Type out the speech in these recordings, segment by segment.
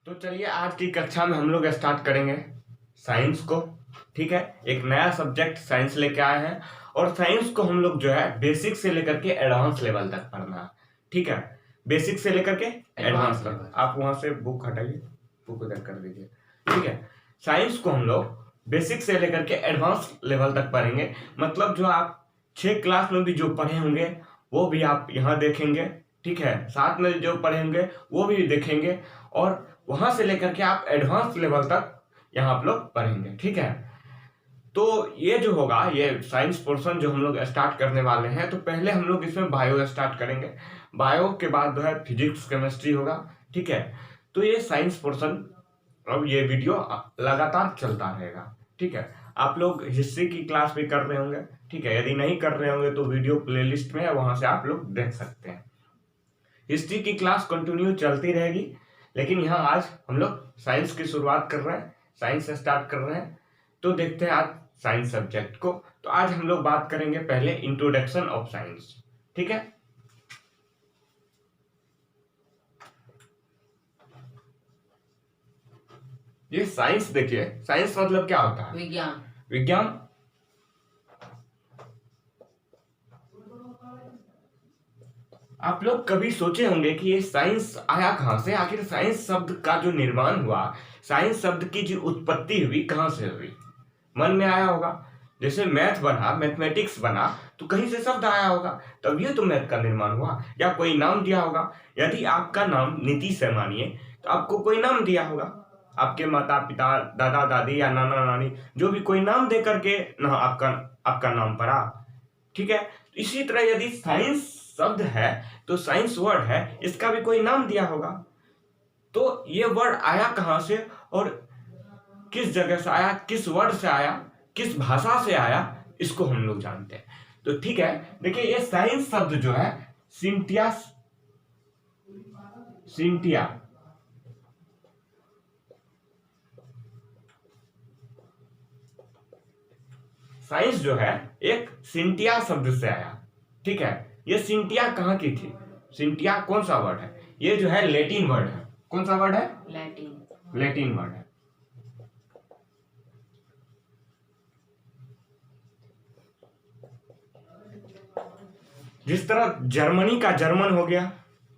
तो चलिए आज की कक्षा में हम लोग स्टार्ट करेंगे साइंस को। ठीक है, एक नया सब्जेक्ट साइंस लेके आए हैं और साइंस को हम लोग जो है बेसिक से लेकर के एडवांस लेवल तक पढ़ना है। ठीक है, बेसिक से लेकर के एडवांस तक। आप वहां से बुक हटाइए, बुक उधर कर दीजिए। ठीक है, साइंस को हम लोग बेसिक से लेकर के एडवांस लेवल तक पढ़ेंगे। मतलब जो आप 6 क्लास में भी जो पढ़े होंगे वो भी आप यहाँ देखेंगे। ठीक है, साथ में जो पढ़े होंगे वो भी देखेंगे और वहां से लेकर के आप एडवांस लेवल तक यहाँ आप लोग पढ़ेंगे। ठीक है, तो ये जो होगा, ये साइंस पोर्शन जो हम लोग स्टार्ट करने वाले हैं, तो पहले हम लोग इसमें बायो स्टार्ट करेंगे। बायो के बाद जो है फिजिक्स केमिस्ट्री होगा। ठीक है, तो ये साइंस पोर्शन अब ये वीडियो लगातार चलता रहेगा। ठीक है, आप लोग हिस्ट्री की क्लास भी कर रहे होंगे। ठीक है, यदि नहीं कर रहे होंगे तो वीडियो प्लेलिस्ट में है, वहां से आप लोग देख सकते हैं। हिस्ट्री की क्लास कंटिन्यू चलती रहेगी, लेकिन यहाँ आज हम लोग साइंस की शुरुआत कर रहे हैं, साइंस स्टार्ट कर रहे हैं। तो देखते हैं आज साइंस सब्जेक्ट को। तो आज हम लोग बात करेंगे पहले इंट्रोडक्शन ऑफ साइंस। ठीक है, ये साइंस देखिए, साइंस मतलब क्या होता है? विज्ञान। विज्ञान आप लोग कभी सोचे होंगे कि ये साइंस आया कहां से? आखिर साइंस शब्द का जो निर्माण हुआ, साइंस शब्द की जो उत्पत्ति हुई, कहां से हुई? मन में आया होगा। जैसे मैथ बना, मैथमेटिक्स बना, तो कहीं से शब्द आया होगा, तब ये तो मैथ का निर्माण हुआ। या कोई नाम दिया होगा। यदि आपका नाम नीतीश है मानिए, तो आपको कोई नाम दिया होगा। आपके माता पिता, दादा दादी या नाना नानी, जो भी कोई नाम दे करके ना आपका नाम पड़ा। ठीक है, इसी तरह यदि साइंस शब्द है तो साइंस वर्ड है, इसका भी कोई नाम दिया होगा। तो ये वर्ड आया कहां से और किस जगह से आया, किस वर्ड से आया, किस भाषा से आया, इसको हम लोग जानते हैं। तो ठीक है, देखिए ये साइंस शब्द जो है सिंटिया साइंस जो है एक सिंटिया शब्द से आया। ठीक है, ये सिंटिया कहाँ की थी? सिंटिया कौन सा वर्ड है? ये जो है लैटिन वर्ड है। कौन सा वर्ड है? लैटिन वर्ड है। जिस तरह जर्मनी का जर्मन हो गया,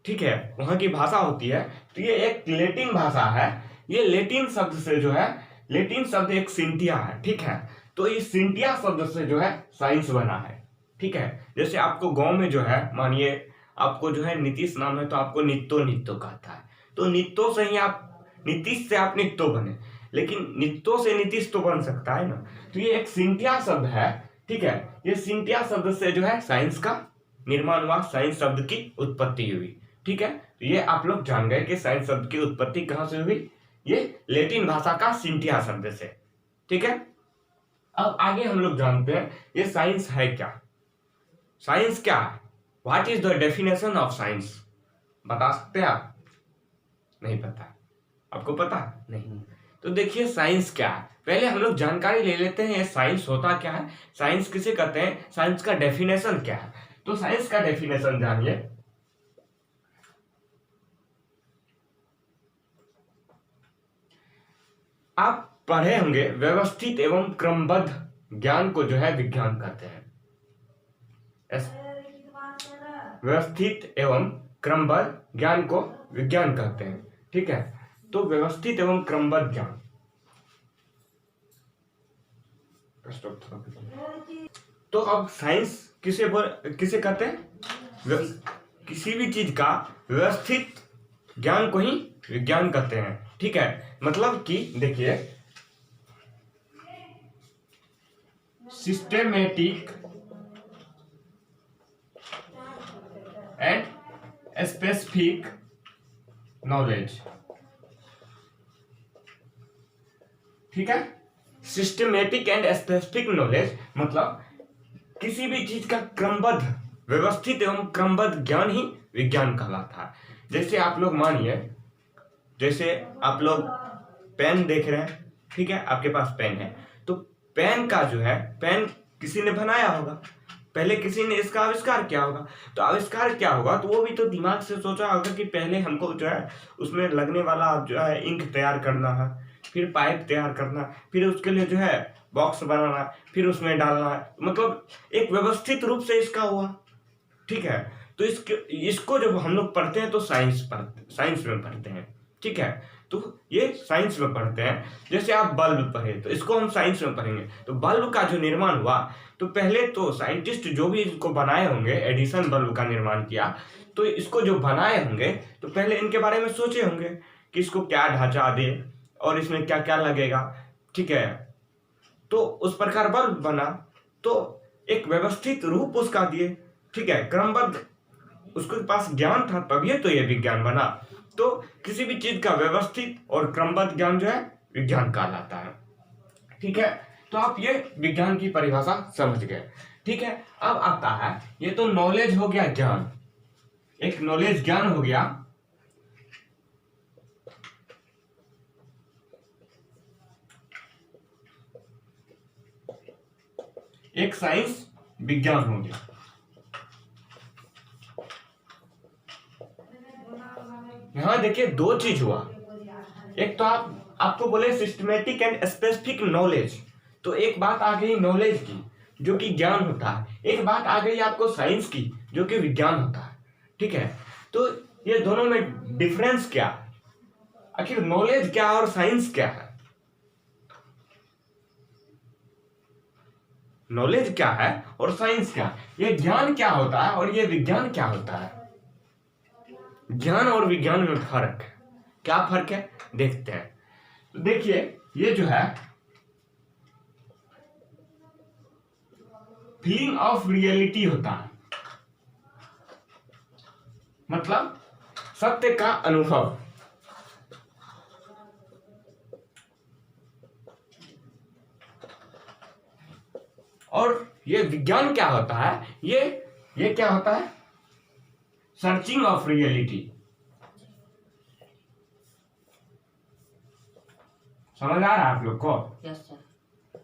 ठीक है, वहां की भाषा होती है, तो ये एक लैटिन भाषा है। ये लैटिन शब्द से जो है, लैटिन शब्द एक सिंटिया है। ठीक है, तो इस सिंटिया शब्द से जो है साइंस बना है। ठीक है, जैसे आपको गांव में जो है, मानिए आपको जो है नीतीश नाम है, तो आपको नित्तो कहता है, तो नित्तो से ही आप, नीतीश से आप नित्तो बने, लेकिन नित्तो से नीतीश तो बन सकता है ना। तो ये एक सिंटिया शब्द है। ठीक है, ये सिंटिया शब्द से जो है साइंस का निर्माण हुआ, साइंस शब्द की उत्पत्ति हुई। ठीक है, तो ये आप लोग जान गए कि साइंस शब्द की उत्पत्ति कहां से हुई, ये लैटिन भाषा का सिंटिया शब्द से। ठीक है, अब आगे हम लोग जानते हैं ये साइंस है क्या। साइंस क्या है? What is the definition of science? बता सकते हैं आप? नहीं पता? आपको पता नहीं? तो देखिए साइंस क्या है, पहले हम लोग जानकारी ले लेते हैं ये साइंस होता क्या है, साइंस किसे कहते हैं, साइंस का डेफिनेशन क्या है। तो साइंस का डेफिनेशन जानिए। आप पढ़े होंगे व्यवस्थित एवं क्रमबद्ध ज्ञान को जो है विज्ञान कहते हैं। व्यवस्थित एवं क्रमबद्ध ज्ञान को विज्ञान कहते हैं। ठीक है, तो व्यवस्थित एवं क्रमबद्ध ज्ञान, तो अब साइंस किसे कहते हैं? किसी भी चीज का व्यवस्थित ज्ञान को ही विज्ञान कहते हैं। ठीक है, मतलब कि देखिए सिस्टेमेटिक एंड स्पेसिफिक नॉलेज। ठीक है, सिस्टमेटिक एंड स्पेसिफिक नॉलेज मतलब किसी भी चीज का क्रमबद्ध, व्यवस्थित एवं क्रमबद्ध ज्ञान ही विज्ञान कहलाता है। जैसे आप लोग मानिए, जैसे आप लोग पेन देख रहे हैं, ठीक है, आपके पास पेन है, तो पेन का जो है, पेन किसी ने बनाया होगा, पहले किसी ने इसका आविष्कार किया होगा। तो आविष्कार क्या होगा, तो वो भी तो दिमाग से सोचा होगा कि पहले हमको जो है उसमें लगने वाला जो है इंक तैयार करना है, फिर पाइप तैयार करना, फिर उसके लिए जो है बॉक्स बनाना, फिर उसमें डालना है, मतलब एक व्यवस्थित रूप से इसका हुआ। ठीक है, तो इसको जब हम लोग पढ़ते हैं तो साइंस में पढ़ते हैं। ठीक है, तो ये साइंस में पढ़ते हैं। जैसे आप बल्ब पढ़े तो इसको हम साइंस में पढ़ेंगे। तो बल्ब का जो निर्माण हुआ, तो पहले तो साइंटिस्ट जो भी इसको बनाए होंगे, एडिसन बल्ब का निर्माण किया, तो इसको जो बनाए होंगे तो पहले इनके बारे में सोचे होंगे कि इसको क्या ढांचा दे और इसमें क्या क्या लगेगा। ठीक है, तो उस प्रकार बल्ब बना, तो एक व्यवस्थित रूप उसका दिए। ठीक है, क्रमबद्ध, उसके पास ज्ञान था, तभी तो ये विज्ञान बना। तो किसी भी चीज का व्यवस्थित और क्रमबद्ध ज्ञान जो है विज्ञान कहलाता है। ठीक है, तो आप ये विज्ञान की परिभाषा समझ गए। ठीक है, अब आता है, ये तो नॉलेज हो गया, ज्ञान, एक नॉलेज ज्ञान हो गया। एक साइंस विज्ञान हो गया। यहां देखिए दो चीज हुआ। एक तो आपको बोले सिस्टमेटिक एंड स्पेसिफिक नॉलेज, तो एक बात आ गई नॉलेज की जो कि ज्ञान होता है, एक बात आ गई आपको साइंस की जो कि विज्ञान होता है। ठीक है, तो ये दोनों में डिफरेंस क्या, आखिर नॉलेज क्या और साइंस क्या है? नॉलेज क्या है और साइंस क्या है? ये ज्ञान क्या होता है और ये विज्ञान क्या होता है? ज्ञान और विज्ञान में फर्क है। क्या फर्क है देखते हैं। तो देखिए, ये जो है फीलिंग ऑफ रियलिटी होता है, मतलब सत्य का अनुभव। और ये विज्ञान क्या होता है, ये क्या होता है, सर्चिंग ऑफ रियलिटी। समझ आ रहा है आप लोग को? Yes sir.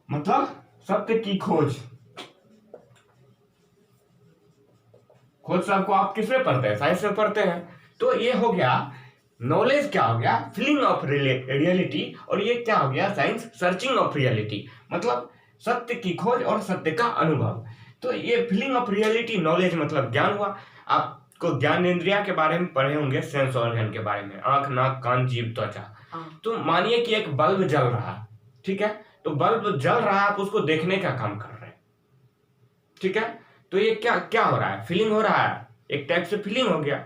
मतलब सत्य की खोज। खोज सबको आप किस में पढ़ते हैं, साइंस में पढ़ते हैं। तो ये हो गया नॉलेज, क्या हो गया फीलिंग ऑफ रियलिटी, और ये क्या हो गया साइंस, सर्चिंग ऑफ रियलिटी, मतलब सत्य की खोज और सत्य का अनुभव। तो ये फीलिंग ऑफ रियलिटी नॉलेज मतलब ज्ञान हुआ। आपको ज्ञान इंद्रिया के बारे में पढ़े होंगे, सेंस ऑर्गन के बारे में, आंख, नाक, कान, जीभ, त्वचा। तो मानिए कि एक बल्ब जल रहा है। ठीक है, तो बल्ब जल रहा है, आप उसको देखने का काम कर रहे हैं। ठीक है, तो ये क्या क्या हो रहा है, फीलिंग हो रहा है, एक टाइप से फीलिंग हो गया,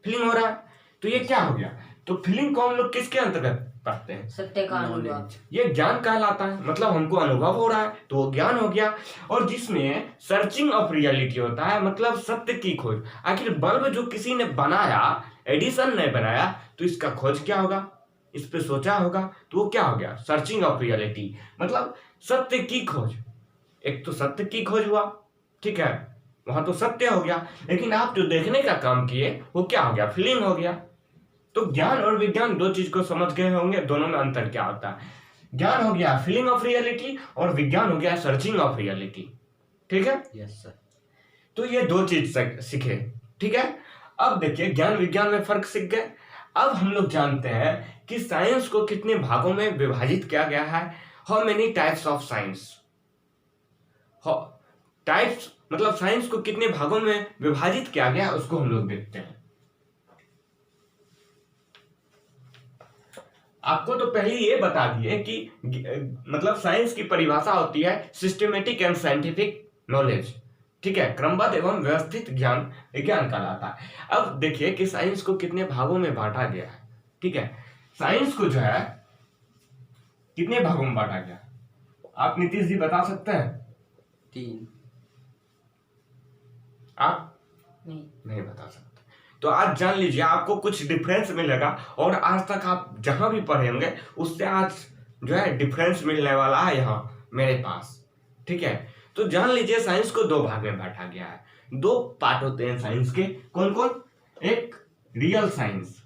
फीलिंग हो रहा है। तो ये क्या हो गया, तो फीलिंग को हम लोग किसके अंतर्गत पढ़ते हैं, सत्य का अनुभव। ये ज्ञान कहलाता है, मतलब हमको अनुभव हो रहा है तो वो ज्ञान हो गया। और जिसमें सर्चिंग ऑफ रियलिटी होता है, मतलब सत्य की खोज। आखिर बल्ब जो किसी ने बनाया, एडिसन ने बनाया, तो इसका खोज क्या होगा, इस पे सोचा होगा, तो वो क्या हो गया, सर्चिंग ऑफ रियलिटी, मतलब सत्य की खोज। एक तो सत्य की खोज हुआ, ठीक है, वहां तो सत्य हो गया, लेकिन आप जो देखने का काम किए वो क्या हो गया, फीलिंग हो गया। तो ज्ञान और विज्ञान दो चीज को समझ गए होंगे, दोनों में अंतर क्या होता है। ज्ञान हो गया फीलिंग ऑफ रियलिटी और विज्ञान हो गया सर्चिंग ऑफ रियलिटी। ठीक है, यस सर। तो ये दो चीज सीखे। ठीक है, अब देखिए ज्ञान विज्ञान में फर्क सीख गए। अब हम लोग जानते हैं कि साइंस को कितने भागों में विभाजित किया गया है। How many types of science, types मतलब साइंस को कितने भागों में विभाजित किया गया उसको हम लोग देखते हैं। आपको तो पहले ये बता दिए कि मतलब साइंस की परिभाषा होती है सिस्टमेटिक एंड साइंटिफिक नॉलेज। ठीक है, क्रमबद्ध एवं व्यवस्थित ज्ञान विज्ञान कहलाता है। अब देखिए कि साइंस को कितने भागों में बांटा गया है। ठीक है, साइंस को जो है कितने भागों में बांटा गया, आप नीतीश जी बता सकते हैं? 3। आप नहीं बता सकते, तो आज जान लीजिए, आपको कुछ डिफरेंस मिलेगा, और आज तक आप जहां भी पढ़े होंगे उससे आज जो है डिफरेंस मिलने वाला है यहाँ मेरे पास। ठीक है, तो जान लीजिए साइंस को दो भाग में बांटा गया है। दो पार्ट होते हैं साइंस के, कौन कौन, एक रियल साइंस,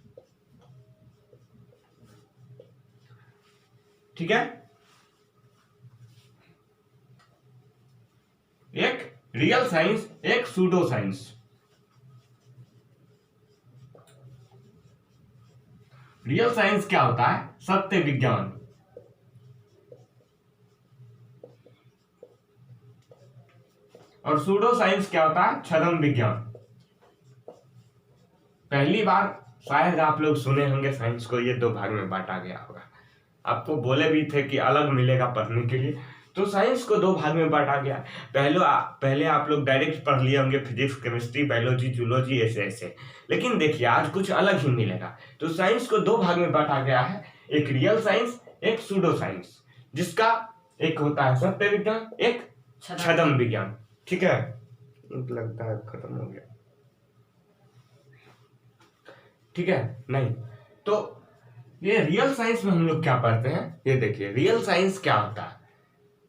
ठीक है, एक रियल साइंस, एक सूडो साइंस। रियल साइंस क्या होता है? सत्य विज्ञान। और सूडो साइंस क्या होता है? छद्म विज्ञान। पहली बार शायद आप लोग सुने होंगे साइंस को ये दो भाग में बांटा गया होगा। आपको बोले भी थे कि अलग मिलेगा पढ़ने के लिए, तो साइंस को दो भाग में बांटा गया। पहले आप लोग डायरेक्ट पढ़ लिए होंगे फिजिक्स, केमिस्ट्री, बायोलॉजी, जूलॉजी, ऐसे ऐसे। लेकिन देखिए आज कुछ अलग ही मिलेगा। तो साइंस को दो भाग में बांटा गया है, एक रियल साइंस, एक सूडो साइंस, जिसका एक होता है सत्य विज्ञान, एक छद्म विज्ञान। ठीक है, लगता है खत्म हो गया। ठीक है, नहीं तो ये रियल साइंस में हम लोग क्या पढ़ते हैं, ये देखिए रियल साइंस क्या होता है।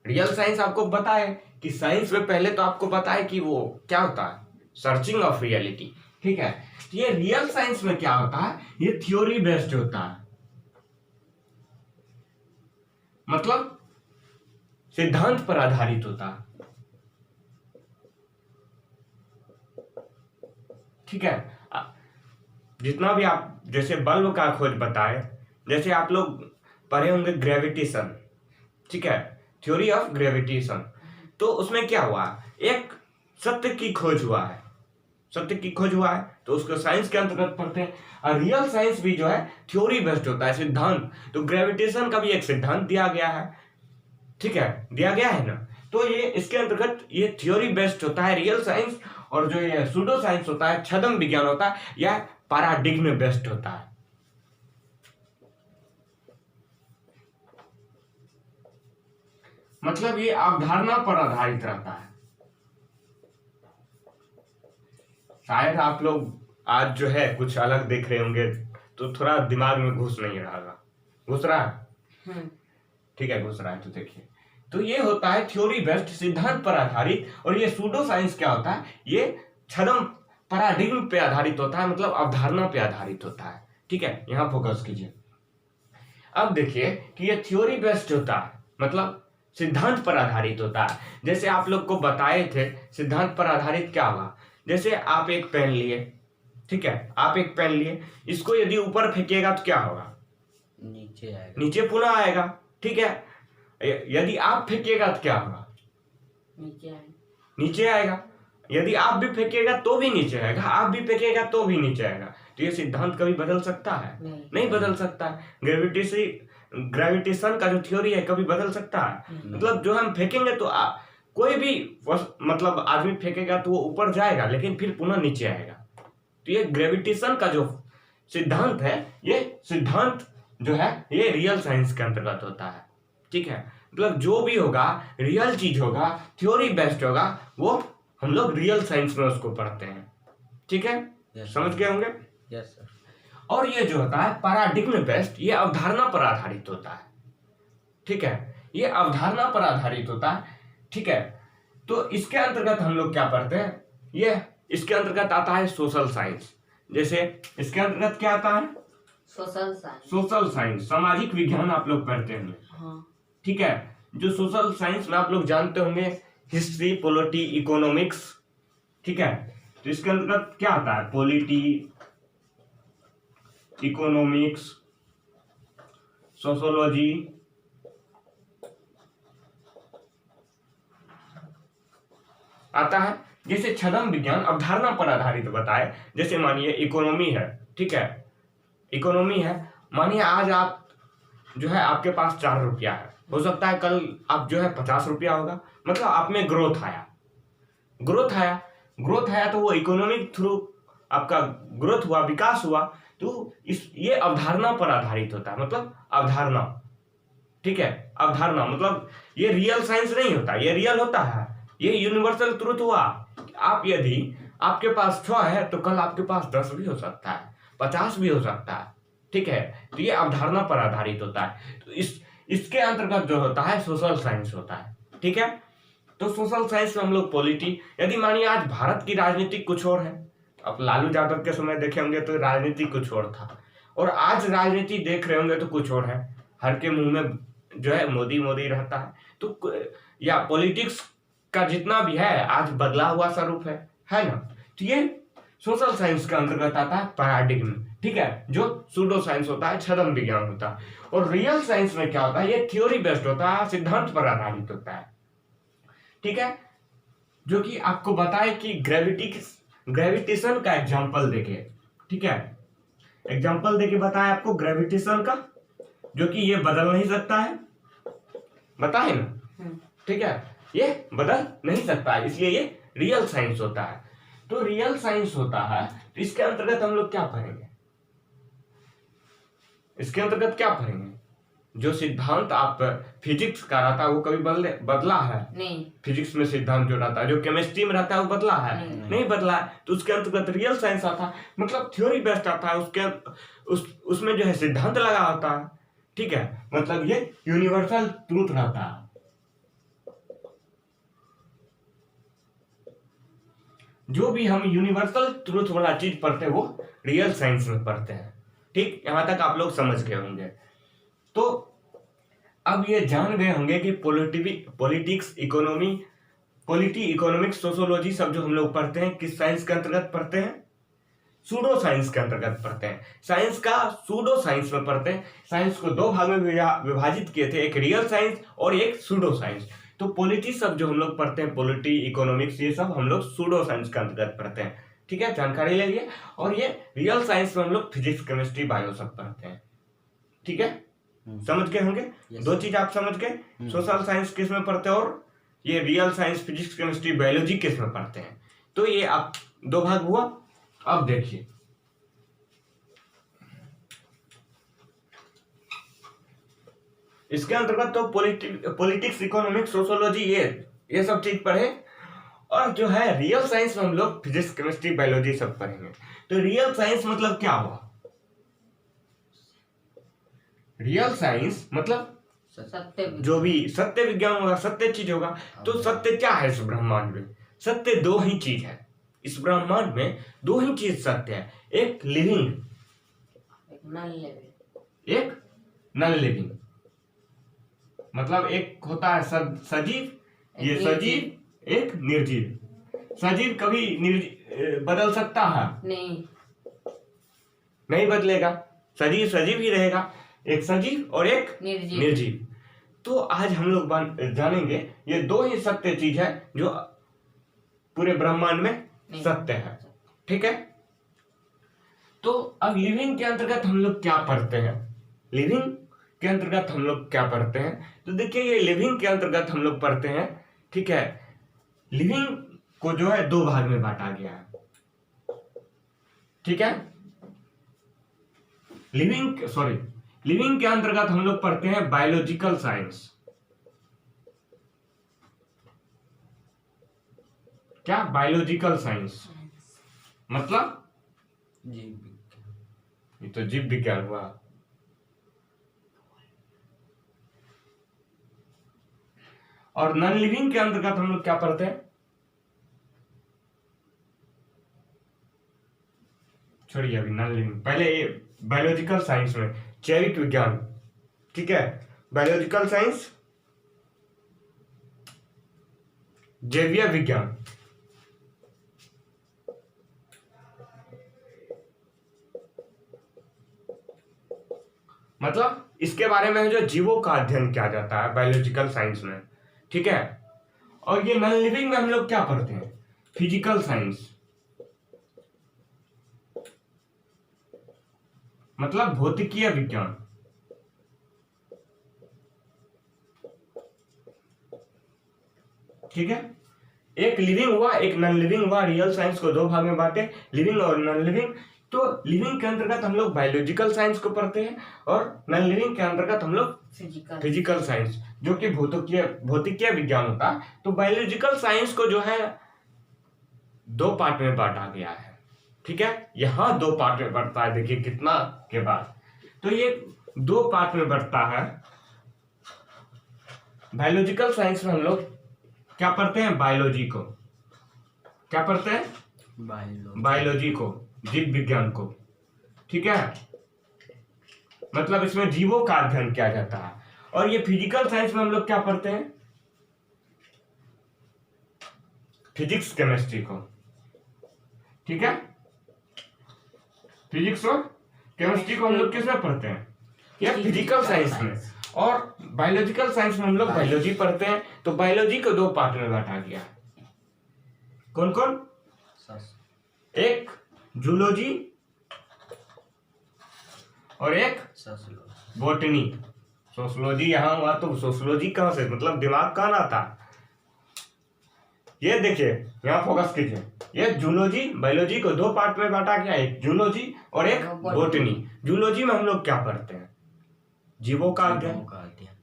रियल साइंस आपको पता है कि साइंस में पहले तो आपको पता है कि वो क्या होता है, सर्चिंग ऑफ रियलिटी। ठीक है, तो ये रियल साइंस में क्या होता है, ये थ्योरी बेस्ड होता है, मतलब सिद्धांत पर आधारित होता है। ठीक है, जितना भी आप जैसे बल्ब का खोज बताए, जैसे आप लोग पढ़े होंगे ग्रेविटेशन। ठीक है, थ्योरी ऑफ ग्रेविटेशन, तो उसमें क्या हुआ, एक सत्य की खोज हुआ है, सत्य की खोज हुआ है, तो उसको साइंस के अंतर्गत पढ़ते हैं। और रियल साइंस भी जो है थ्योरी बेस्ड होता है, सिद्धांत। तो ग्रेविटेशन का भी एक सिद्धांत दिया गया है, ठीक है, दिया गया है ना, तो ये इसके अंतर्गत ये थ्योरी बेस्ड होता है रियल साइंस। और जो ये सूडो साइंस होता है, छद्म विज्ञान होता है, यह पैराडिग्म बेस्ड होता है। मतलब ये अवधारणा पर आधारित रहता है। शायद आप लोग आज जो है कुछ अलग देख रहे होंगे, तो थोड़ा दिमाग में घुस नहीं रहा, घुस रहा है? ठीक है, घुस रहा है तो देखिए, तो ये होता है थ्योरी बेस्ड, सिद्धांत पर आधारित। और ये सूडो साइंस क्या होता है, ये छद्म पैराडिग्म पे आधारित होता है, मतलब अवधारणा पे आधारित होता है। ठीक है, यहां फोकस कीजिए। अब देखिए कि ये थ्योरी बेस्ड होता है, मतलब सिद्धांत पर आधारित होता है। जैसे आप लोग को बताए थे सिद्धांत पर आधारित क्या होगा, जैसे आप एक पेन लिए, ठीक है, आप एक पेन लिए, इसको यदि ऊपर फेंकिएगा तो क्या होगा, नीचे आएगा, नीचे पुनः आएगा। ठीक है, यदि आप फेंकिएगा तो क्या होगा, नीचे आएगा, नीचे आएगा। यदि आप भी फेंकिएगा तो भी नीचे आएगा, आप भी फेंकिएगा तो भी नीचे आएगा। तो ये सिद्धांत कभी बदल सकता है? नहीं बदल सकता है। ग्रेविटेशन का जो थ्योरी है कभी बदल सकता है? मतलब जो हम फेंकेंगे तो कोई भी मतलब आदमी फेंकेगा तो वो ऊपर जाएगा, लेकिन फिर पुनः नीचे आएगा। तो ये ग्रेविटेशन का जो सिद्धांत है, ये सिद्धांत जो है ये रियल साइंस के अंतर्गत होता है। ठीक है, मतलब जो भी होगा रियल चीज होगा, थ्योरी बेस्ड होगा, वो हम लोग रियल साइंस में उसको पढ़ते हैं। ठीक है, समझ गए होंगे? Yes sir. और ये जो होता है पैराडिग्म बेस्ड, ये अवधारणा पर आधारित होता है। ठीक है, ये अवधारणा पर आधारित होता है। ठीक है, तो इसके अंतर्गत हम लोग क्या पढ़ते हैं, ये इसके अंतर्गत आता है सोशल साइंस। जैसे इसके अंतर्गत क्या आता है, सोशल साइंस, सोशल साइंस, सामाजिक विज्ञान आप लोग पढ़ते होंगे। हाँ, ठीक है, जो सोशल साइंस में आप लोग जानते होंगे हिस्ट्री, पॉलिटी, इकोनॉमिक्स। ठीक है, तो इसके अंतर्गत क्या आता है, पॉलिटी, इकोनॉमिक्स, सोशोलॉजी, आता है। जैसे छद्म विज्ञान अवधारणा पर आधारित बताए, जैसे मानिए इकोनॉमी है। ठीक है, इकोनॉमी है, मानिए आज आप जो है आपके पास 4 रुपया है, हो सकता है कल आप जो है 50 रुपया होगा, मतलब आप में ग्रोथ आया, ग्रोथ आया, ग्रोथ आया, तो वो इकोनॉमिक थ्रू आपका ग्रोथ हुआ, विकास हुआ। तो ये अवधारणा पर आधारित होता है, मतलब अवधारणा। ठीक है, अवधारणा मतलब ये रियल साइंस नहीं होता, ये रियल होता है, ये यूनिवर्सल ट्रुथ हुआ। आप यदि आपके पास 6 है तो कल आपके पास 10 भी हो सकता है, 50 भी हो सकता है। ठीक है, तो ये अवधारणा पर आधारित होता है। तो इसके अंतर्गत जो होता है सोशल साइंस होता है। ठीक है, तो सोशल साइंस में हम लोग पॉलिटी, यदि मानिए आज भारत की राजनीति कुछ और है, अब लालू यादव के समय देखे होंगे तो राजनीति कुछ और था, और आज राजनीति देख रहे होंगे तो कुछ और है, हर के मुंह में जो है मोदी मोदी रहता है। तो या पॉलिटिक्स का जितना भी है आज बदला हुआ स्वरूप है ना। तो ये सोशल साइंस के अंतर्गत आता है पैराडिग्म, ठीक है, जो सूडो साइंस होता है, छद्म विज्ञान होता है। और रियल साइंस में क्या होता है, ये थ्योरी बेस्ड होता है, सिद्धांत पर आधारित होता है, ठीक है, जो कि आपको बताए कि ग्रेविटेशन का एग्जांपल देके, ठीक है, एग्जांपल देके बताए आपको ग्रेविटेशन का, जो कि ये बदल नहीं सकता है, बताए ना, ठीक है, ये बदल नहीं सकता है, इसलिए ये रियल साइंस होता है। तो रियल साइंस होता है, तो इसके अंतर्गत हम लोग क्या पढ़ेंगे, इसके अंतर्गत क्या पढ़ेंगे, जो सिद्धांत आप फिजिक्स का रहता है वो कभी बदला है नहीं, फिजिक्स में सिद्धांत जो रहता है, जो केमिस्ट्री में रहता है वो बदला है नहीं बदला है। तो उसके अंतर्गत रियल साइंस आता है, मतलब थ्योरी बेस्ड आता है, उसमें जो है सिद्धांत लगा होता है, ठीक है, मतलब ये यूनिवर्सल ट्रूथ रहता है। जो भी हम यूनिवर्सल ट्रूथ वाला चीज पढ़ते हैं वो रियल साइंस में पढ़ते हैं, ठीक, यहां तक आप लोग समझ गए होंगे। तो अब ये जान गए होंगे कि पॉलिटिक्स, इकोनॉमिक्स, सोशियोलॉजी सब जो हम लोग पढ़ते हैं किस साइंस के अंतर्गत पढ़ते हैं, सूडो साइंस के अंतर्गत पढ़ते हैं। साइंस का सूडो साइंस में पढ़ते हैं। साइंस को दो भाग में विभाजित किए थे, एक रियल साइंस और एक सूडो साइंस। तो पॉलिटी सब जो हम लोग पढ़ते हैं, पॉलिटी, इकोनॉमिक्स, ये सब हम लोग सूडो साइंस के अंतर्गत पढ़ते हैं, ठीक है, जानकारी ले लिए। और ये रियल साइंस में हम लोग फिजिक्स, केमिस्ट्री, बायो सब पढ़ते हैं, ठीक है, समझ गए होंगे। दो चीज आप समझ गए, सोशल साइंस किस में पढ़ते हैं और ये real science, physics, chemistry, biology किस में पढ़ते हैं। तो ये आप दो भाग हुआ। अब देखिए इसके अंतर्गत तो पॉलिटिक्स, इकोनॉमिक्स, सोशियोलॉजी, ये सब चीज पढ़े। और जो है रियल साइंस में हम लोग फिजिक्स, केमिस्ट्री, बायोलॉजी सब पढ़ेंगे। तो रियल साइंस मतलब क्या हुआ, रियल साइंस मतलब सत्य, जो भी सत्य विज्ञान होगा, सत्य चीज होगा। तो सत्य क्या है इस ब्रह्मांड में, सत्य दो ही चीज है इस ब्रह्मांड में, दो ही चीज सत्य है, एक लिविंग, एक नॉन लिविंग। मतलब एक होता है सजीव, ये सजीव, एक निर्जीव। सजीव कभी बदल सकता है नहीं बदलेगा, सजीव सजीव ही रहेगा, एक सजीव और एक निर्जीव। तो आज हम लोग जानेंगे ये दो ही सत्य चीज है जो पूरे ब्रह्मांड में सत्य है, ठीक है। तो अब लिविंग के अंतर्गत हम लोग क्या पढ़ते हैं, लिविंग के अंतर्गत हम लोग क्या पढ़ते हैं, तो देखिए ये लिविंग के अंतर्गत हम लोग पढ़ते हैं, ठीक है। लिविंग को जो है दो भाग में बांटा गया है, ठीक है। लिविंग के अंतर्गत हम लोग पढ़ते हैं बायोलॉजिकल साइंस। क्या, बायोलॉजिकल साइंस मतलब जीव विज्ञान, ये तो जीव विज्ञान हुआ। और नॉन लिविंग के अंतर्गत हम लोग क्या पढ़ते हैं, छोड़िए अभी नॉन लिविंग, पहले ये बायोलॉजिकल साइंस में जैविक विज्ञान, ठीक है, बायोलॉजिकल साइंस, जैविक विज्ञान, मतलब इसके बारे में जो जीवों का अध्ययन किया जाता है बायोलॉजिकल साइंस में, ठीक है। और ये नॉन लिविंग में हम लोग क्या पढ़ते हैं, फिजिकल साइंस, मतलब भौतिकीय विज्ञान, ठीक है। एक लिविंग हुआ, एक नॉन लिविंग हुआ। रियल साइंस को दो भाग में बांटे, लिविंग और नॉन लिविंग। तो लिविंग के अंतर्गत हम लोग बायोलॉजिकल साइंस को पढ़ते हैं और नॉन लिविंग के अंतर्गत हम लोग फिजिकल साइंस, जो कि भौतिकीय विज्ञान होता है। तो बायोलॉजिकल साइंस को जो है दो पार्ट में बांटा गया है, ठीक है, यहां दो पार्ट में बढ़ता है, देखिए कितना के बाद। तो ये दो पार्ट में बढ़ता है। बायोलॉजिकल साइंस में हम लोग क्या पढ़ते हैं, बायोलॉजी को, क्या पढ़ते हैं, बायोलॉजी को, जीव विज्ञान को, ठीक है, मतलब इसमें जीवों का अध्ययन किया जाता है। और ये फिजिकल साइंस में हम लोग क्या पढ़ते हैं, फिजिक्स केमिस्ट्री को, ठीक है। फिजिक्स और केमिस्ट्री को हम लोग किसमें पढ़ते हैं? या फिजिकल साइंस में। और बायोलॉजिकल साइंस में हम लोग बायोलॉजी पढ़ते हैं। तो बायोलॉजी को दो पार्ट में बांटा गया। कौन कौन? एक जूलॉजी और एक बॉटनी। सोशलॉजी यहाँ हुआ तो सोशलॉजी कहाँ से, मतलब दिमाग कहाँ आता? ये देखिए, यहाँ फोकस कीजिए। ये जूलॉजी, बायोलॉजी को दो पार्ट में बांटा गया, एक जूलॉजी और एक बॉटनी। जूलॉजी में हम लोग क्या पढ़ते हैं? जीवों का अध्ययन,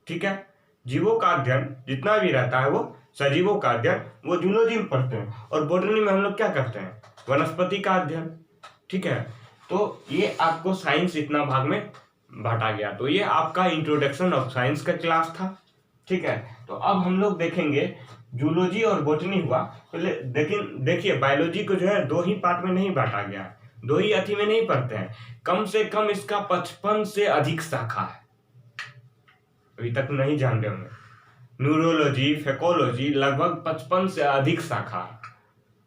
ठीक है। जीवों का अध्ययन जितना भी रहता है वो सजीवों का अध्ययन, वो जूलॉजी में पढ़ते हैं। और बॉटनी में हम लोग क्या करते हैं? वनस्पति का अध्ययन, ठीक है। तो ये आपको साइंस इतना भाग में बांटा गया। तो ये आपका इंट्रोडक्शन ऑफ साइंस का क्लास था, ठीक है। तो अब हम लोग देखेंगे जूलॉजी और बॉटनी हुआ। लेकिन देखिए, बायोलॉजी को जो है दो ही पार्ट में नहीं बांटा गया, दो ही अथी में नहीं पढ़ते हैं। कम से कम इसका 55 से अधिक शाखा है, अभी तक नहीं जानते होंगे। न्यूरोलॉजी, फेकोलॉजी, लगभग 55 से अधिक शाखा है।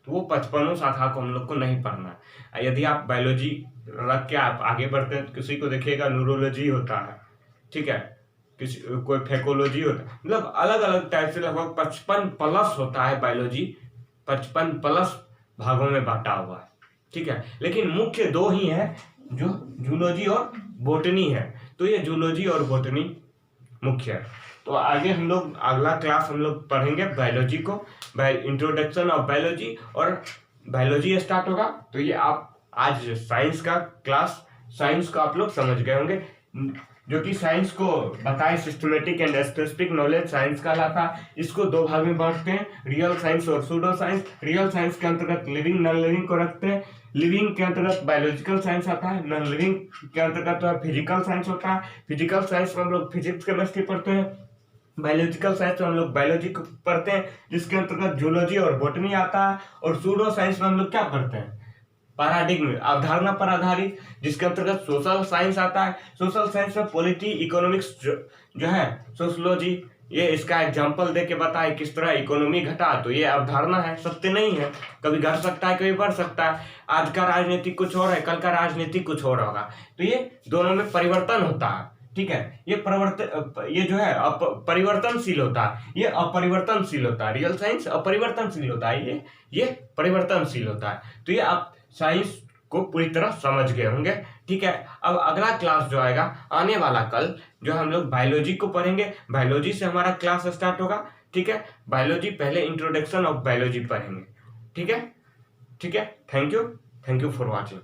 तो वो 55 शाखा को हम लोग को नहीं पढ़ना है। यदि आप बायोलॉजी रख के आप आगे बढ़ते हैं, किसी को देखिएगा न्यूरोलॉजी होता है, ठीक है, किसी कोई फेकोलॉजी होता है, मतलब अलग अलग टाइप से लगभग 55 प्लस होता है बायोलॉजी, 55 प्लस भागों में बांटा हुआ है, ठीक है। लेकिन मुख्य दो ही है, जो जूलॉजी और बॉटनी है। तो ये जूलॉजी और बॉटनी मुख्य है। तो आगे हम लोग अगला क्लास हम लोग पढ़ेंगे बायोलॉजी को, इंट्रोडक्शन ऑफ बायोलॉजी, और बायोलॉजी स्टार्ट होगा। तो ये आप आज साइंस का क्लास, साइंस को आप लोग समझ गए होंगे, जो कि साइंस को बताए systematic and specific knowledge science कहलाता है। इसको दो भाग में बांटते हैं, रियल साइंस और सूडो साइंस। रियल साइंस के अंतर्गत लिविंग नॉन लिविंग को रखते हैं। लिविंग के अंतर्गत बायोलॉजिकल साइंस आता है, नॉन लिविंग के अंतर्गत तो फिजिकल साइंस होता है। फिजिकल साइंस में हम लोग फिजिक्स केमिस्ट्री पढ़ते हैं। बायोलॉजिकल साइंस में हम लोग बायोलॉजी को पढ़ते हैं, जिसके अंतर्गत जूलॉजी और बॉटनी आता है। और सूडो साइंस में हम लोग क्या पढ़ते हैं? पैराडिग्म, अवधारणा पर आधारित, जिसके अंतर्गत सोशल साइंस आता है। सोशल साइंस में पॉलिटी, इकोनॉमिक्स जो है, सोशलॉजी, ये इसका एग्जांपल दे के बताए किस तरह इकोनॉमी घटा। तो ये अवधारणा है, सत्य नहीं है, कभी घट सकता है, कभी बढ़ सकता है। आज का राजनीतिक कुछ और है, कल का राजनीतिक कुछ और होगा। तो ये दोनों में परिवर्तन होता है, ठीक है। ये जो है परिवर्तनशील होता है, ये अपरिवर्तनशील होता है। रियल साइंस अपरिवर्तनशील होता है, ये परिवर्तनशील होता है। तो ये आप साइंस को पूरी तरह समझ गए होंगे, ठीक है। अब अगला क्लास जो आएगा आने वाला कल, जो हम लोग बायोलॉजी को पढ़ेंगे। बायोलॉजी से हमारा क्लास स्टार्ट होगा, ठीक है। बायोलॉजी पहले इंट्रोडक्शन ऑफ बायोलॉजी पढ़ेंगे, ठीक है। Thank you for watching.